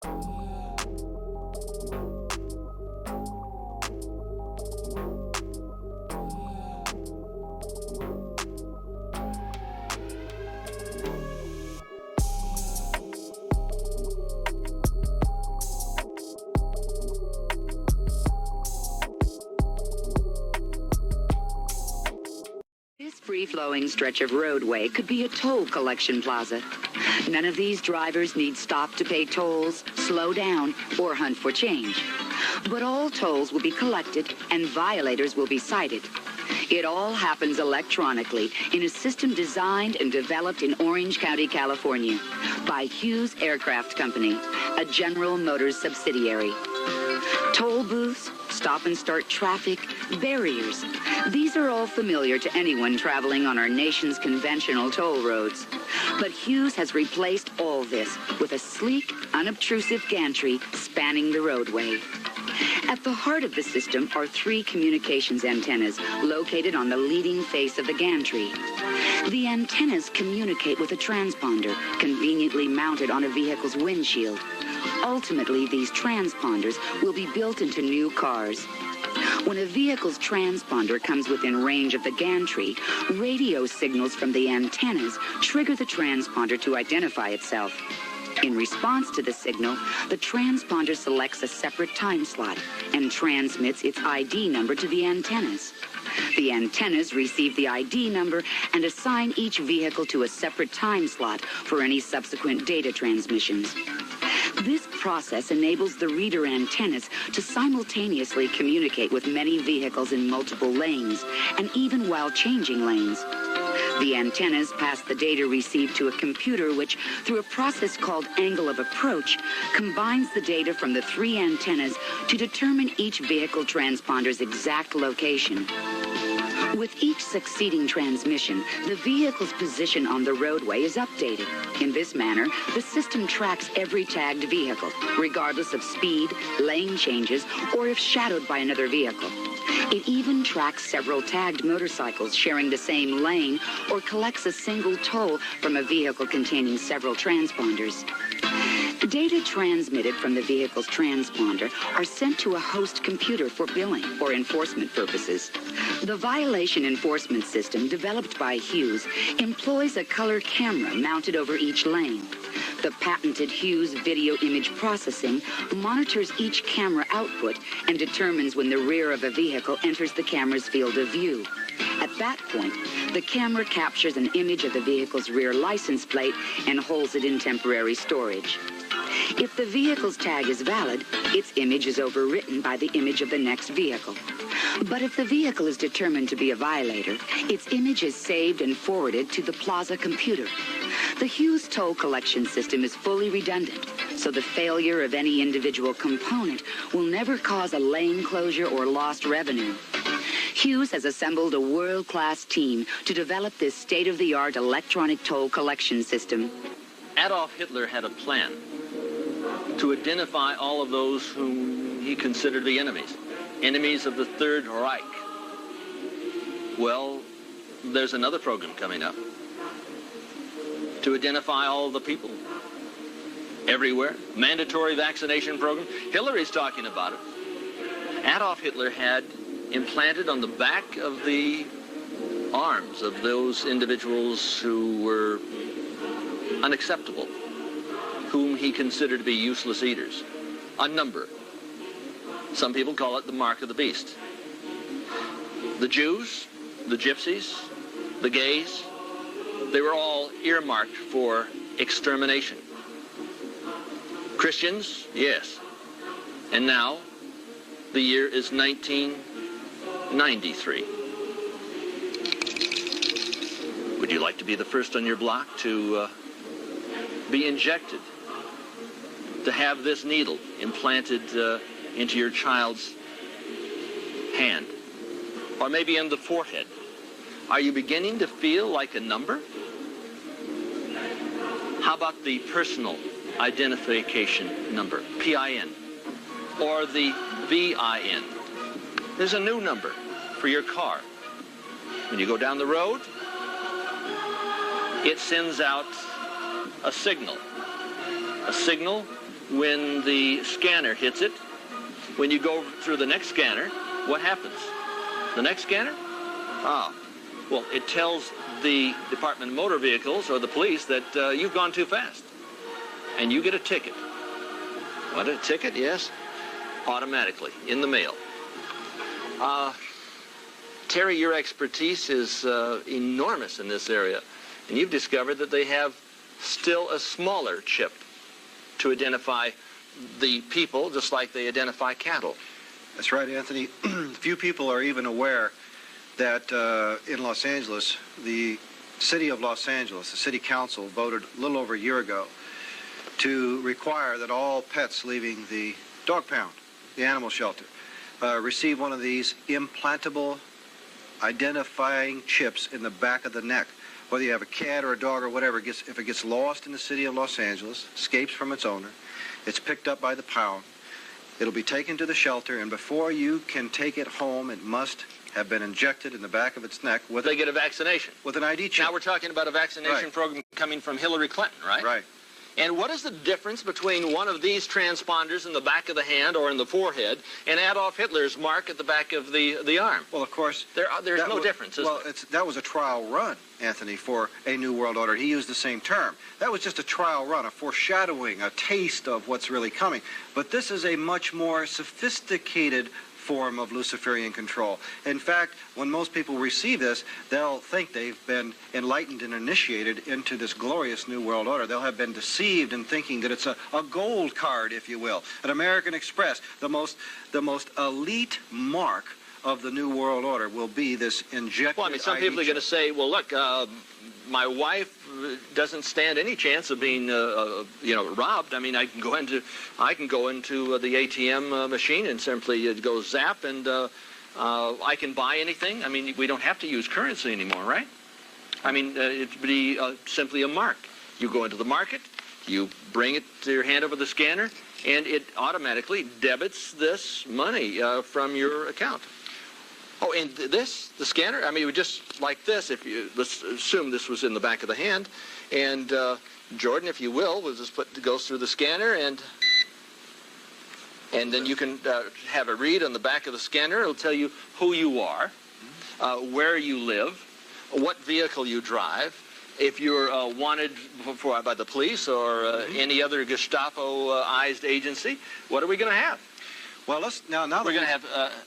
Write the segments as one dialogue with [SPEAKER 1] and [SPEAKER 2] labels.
[SPEAKER 1] This free-flowing stretch of roadway could be a toll collection plaza. None of these drivers need stop to pay tolls, slow down, or hunt for change. But all tolls will be collected and violators will be cited. It all happens electronically in a system designed and developed in Orange County, California by Hughes Aircraft Company, a General Motors subsidiary. Toll booths, stop and start traffic, barriers. These are all familiar to anyone traveling on our nation's conventional toll roads. But Hughes has replaced all this with a sleek, unobtrusive gantry spanning the roadway. At the heart of the system are 3 communications antennas located on the leading face of the gantry. The antennas communicate with a transponder conveniently mounted on a vehicle's windshield. Ultimately, these transponders will be built into new cars. When a vehicle's transponder comes within range of the gantry, radio signals from the antennas trigger the transponder to identify itself. In response to the signal, the transponder selects a separate time slot and transmits its ID number to the antennas. The antennas receive the ID number and assign each vehicle to a separate time slot for any subsequent data transmissions. This process enables the reader antennas to simultaneously communicate with many vehicles in multiple lanes, and even while changing lanes. The antennas pass the data received to a computer which, through a process called angle of approach, combines the data from the 3 antennas to determine each vehicle transponder's exact location. With each succeeding transmission, the vehicle's position on the roadway is updated. In this manner, the system tracks every tagged vehicle, regardless of speed, lane changes, or if shadowed by another vehicle. It even tracks several tagged motorcycles sharing the same lane or collects a single toll from a vehicle containing several transponders. Data transmitted from the vehicle's transponder are sent to a host computer for billing or enforcement purposes. The violation enforcement system developed by Hughes employs a color camera mounted over each lane. The patented Hughes video image processing monitors each camera output and determines when the rear of a vehicle enters the camera's field of view. At that point, the camera captures an image of the vehicle's rear license plate and holds it in temporary storage. If the vehicle's tag is valid, its image is overwritten by the image of the next vehicle. But if the vehicle is determined to be a violator, its image is saved and forwarded to the Plaza computer. The Hughes toll collection system is fully redundant, so the failure of any individual component will never cause a lane closure or lost revenue. Hughes has assembled a world-class team to develop this state-of-the-art electronic toll collection system.
[SPEAKER 2] Adolf Hitler had a plan to identify all of those whom he considered to be enemies of the Third Reich. Well, there's another program coming up to identify all of the people everywhere. Mandatory vaccination program. Hillary's talking about it. Adolf Hitler had implanted on the back of the arms of those individuals who were unacceptable, whom he considered to be useless eaters, a number. Some people call it the mark of the beast. The Jews, the gypsies, the gays, they were all earmarked for extermination. Christians, yes. And now, the year is 1993. Would you like to be the first on your block to be injected, to have this needle implanted into your child's hand, or maybe in the forehead? Are you beginning to feel like a number? How about the personal identification number, PIN, or the VIN? There's a new number for your car. When you go down the road, it sends out a signal when the scanner hits it, when you go through the next scanner, what happens? The next scanner? Oh, well, it tells the Department of Motor Vehicles or the police that you've gone too fast. And you get a ticket. What, a ticket? Yes. Automatically, in the mail. Terry, your expertise is enormous in this area. And you've discovered that they have still a smaller chip to identify the people, just like they identify cattle.
[SPEAKER 3] That's right, Anthony. Few people are even aware that in Los Angeles, the city of Los Angeles, the city council voted a little over a year ago to require that all pets leaving the dog pound, the animal shelter, receive one of these implantable identifying chips in the back of the neck. Whether you have a cat or a dog or whatever, if it gets lost in the city of Los Angeles, escapes from its owner, it's picked up by the pound, it'll be taken to the shelter, and before you can take it home, it must have been injected in the back of its neck with
[SPEAKER 2] they get a vaccination.
[SPEAKER 3] With an ID chip.
[SPEAKER 2] Now we're talking about a vaccination program coming from Hillary Clinton, right?
[SPEAKER 3] Right.
[SPEAKER 2] And what is the difference between one of these transponders in the back of the hand or in the forehead and Adolf Hitler's mark at the back of the arm?
[SPEAKER 3] Well, of course,
[SPEAKER 2] there's no difference, is there?
[SPEAKER 3] That was a trial run, Anthony, for a New World Order. He used the same term. That was just a trial run, a foreshadowing, a taste of what's really coming. But this is a much more sophisticated form of Luciferian control. In fact, when most people receive this, they'll think they've been enlightened and initiated into this glorious New World Order. They'll have been deceived in thinking that it's a gold card, if you will, an American Express. The most elite mark of the New World Order will be this injected
[SPEAKER 2] Well, I mean, some people are going to say, well, look, my wife doesn't stand any chance of being, robbed. I mean, I can go into the ATM machine and simply go zap, and I can buy anything. I mean, we don't have to use currency anymore, right? I mean, it'd be simply a mark. You go into the market, you bring it to your hand over the scanner, and it automatically debits this money from your account. Oh, and the scanner, I mean, it would just like this, let's assume this was in the back of the hand, and Jordan, if you will just goes through the scanner, and then you can have a read on the back of the scanner. It'll tell you who you are, where you live, what vehicle you drive, if you're wanted by the police or any other Gestapo-ized agency. What are we going to have?
[SPEAKER 3] Well, now
[SPEAKER 2] we're going to have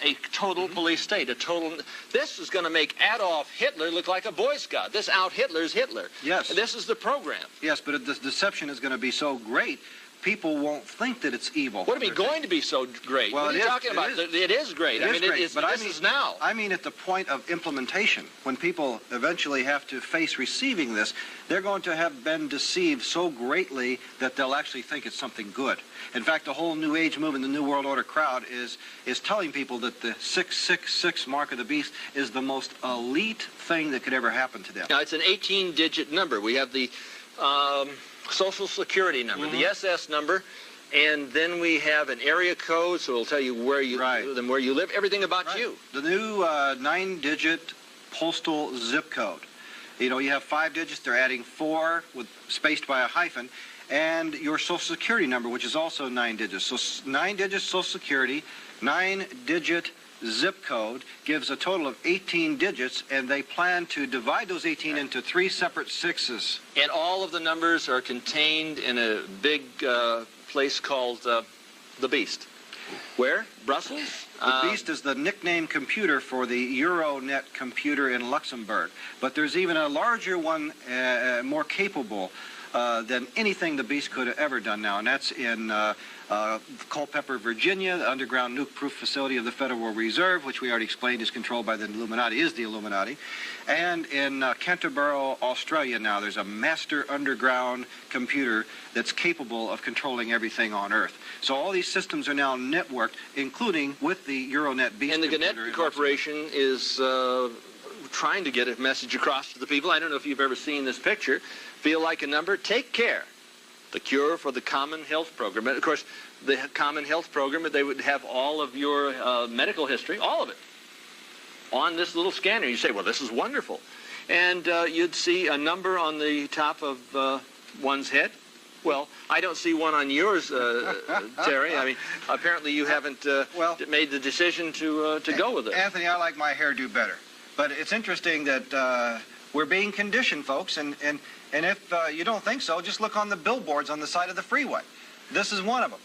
[SPEAKER 2] a total police state. This is going to make Adolf Hitler look like a Boy Scout. This out-Hitler's Hitler.
[SPEAKER 3] Yes.
[SPEAKER 2] And this is the program.
[SPEAKER 3] Yes, but the deception is going to be so great, people won't think that it's evil.
[SPEAKER 2] What are we going to be so great?
[SPEAKER 3] Well,
[SPEAKER 2] what are you talking about? It is great. This is now.
[SPEAKER 3] I mean, at the point of implementation, when people eventually have to face receiving this, they're going to have been deceived so greatly that they'll actually think it's something good. In fact, the whole New Age movement, the New World Order crowd is telling people that the 666 mark of the beast is the most elite thing that could ever happen to them.
[SPEAKER 2] Now, it's an 18-digit number. We have the Social Security number, the SS number, and then we have an area code, so it'll tell you where you live, everything about you.
[SPEAKER 3] The new 9-digit postal zip code. You know, you have 5 digits, they're adding 4 spaced by a hyphen, and your Social Security number, which is also 9 digits. So 9 digits Social Security, 9-digit zip code gives a total of 18 digits, and they plan to divide those 18 into 3 separate 6s.
[SPEAKER 2] And all of the numbers are contained in a big place called the Beast. Where? Brussels?
[SPEAKER 3] The Beast is the nickname computer for the Euronet computer in Luxembourg. But there's even a larger one, more capable than anything the Beast could have ever done now, and that's in Culpeper, Virginia, the underground nuke-proof facility of the Federal Reserve, which we already explained is controlled by the Illuminati, and in Canterbury, Australia now, there's a master underground computer that's capable of controlling everything on Earth. So all these systems are now networked, including with the Euronet Beast.
[SPEAKER 2] And the Gannett Corporation is trying to get a message across to the people. I don't know if you've ever seen this picture. Feel like a number? Take care. The cure for the Common Health Program. And of course, the Common Health Program, they would have all of your medical history, all of it, on this little scanner. You say, well, this is wonderful. And you'd see a number on the top of one's head, Well, I don't see one on yours, Terry. I mean, apparently you haven't made the decision to go with it.
[SPEAKER 3] Anthony, I like my hairdo better. But it's interesting that we're being conditioned, folks, and if you don't think so, just look on the billboards on the side of the freeway. This is one of them.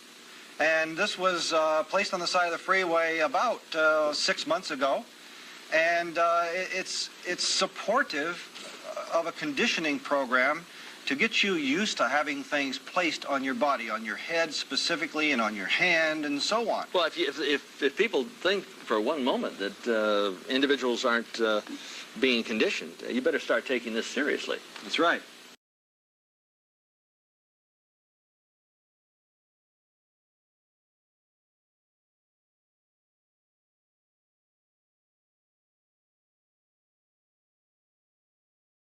[SPEAKER 3] And this was placed on the side of the freeway about 6 months ago. And it's supportive of a conditioning program to get you used to having things placed on your body, on your head specifically, and on your hand, and so on.
[SPEAKER 2] Well, if people think for one moment that individuals aren't being conditioned, you better start taking this seriously.
[SPEAKER 3] That's right.